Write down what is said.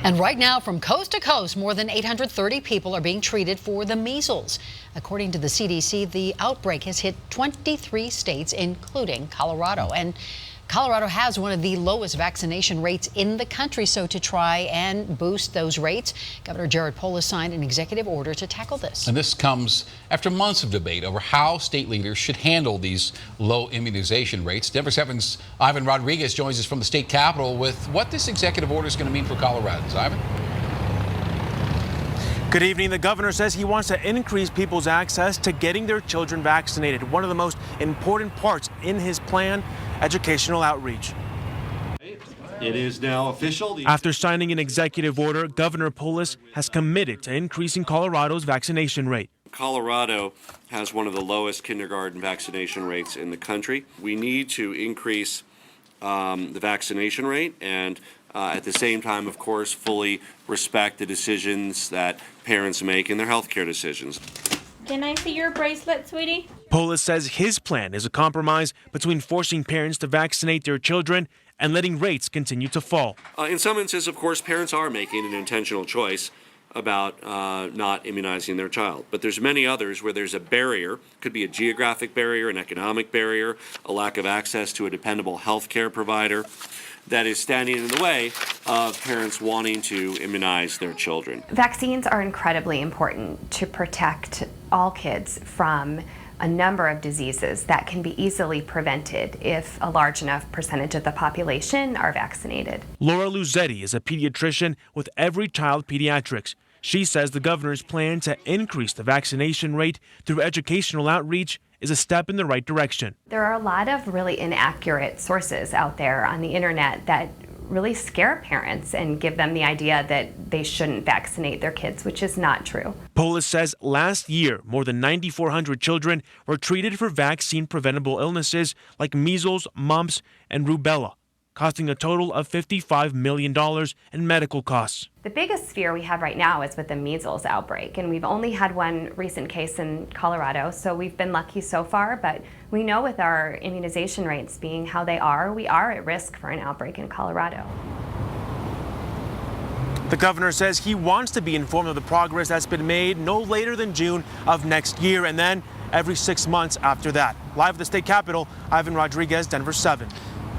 And right now, from coast to coast, more than 830 people are being treated for the measles. According to the CDC, the outbreak has hit 23 states, including Colorado. And Colorado has one of the lowest vaccination rates in the country. So to try and boost those rates, Governor Polis signed an executive order to tackle this. And this comes after months of debate over how state leaders should handle these low immunization rates. Denver 7's Ivan Rodriguez joins us from the state capitol with what this executive order is going to mean for Coloradans. Ivan? Good evening. The governor says he wants to increase people's access to getting their children vaccinated. One of the most important parts in his plan, educational outreach. It is now official. After signing an executive order, Governor Polis has committed to increasing Colorado's vaccination rate. Colorado has one of the lowest kindergarten vaccination rates in the country. We need to increase the vaccination rate and at the same time, of course, fully respect the decisions that parents make in their health care decisions. Can I see your bracelet, sweetie? Polis says his plan is a compromise between forcing parents to vaccinate their children and letting rates continue to fall. In some instances, of course, parents are making an intentional choice about not immunizing their child. But there's many others where there's a barrier, could be a geographic barrier, an economic barrier, a lack of access to a dependable health care provider that is standing in the way of parents wanting to immunize their children. Vaccines are incredibly important to protect all kids from a number of diseases that can be easily prevented if a large enough percentage of the population are vaccinated. Laura Luzetti is a pediatrician with Every Child Pediatrics. She says the governor's plan to increase the vaccination rate through educational outreach is a step in the right direction. There are a lot of really inaccurate sources out there on the internet that really scare parents and give them the idea that they shouldn't vaccinate their kids, which is not true. Polis says last year, more than 9,400 children were treated for vaccine-preventable illnesses like measles, mumps, and rubella, costing a total of $55 million in medical costs. The biggest fear we have right now is with the measles outbreak, and we've only had one recent case in Colorado, so we've been lucky so far, but we know with our immunization rates being how they are, we are at risk for an outbreak in Colorado. The governor says he wants to be informed of the progress that's been made no later than June of next year, and then every 6 months after that. Live at the state capitol, Ivan Rodriguez, Denver 7.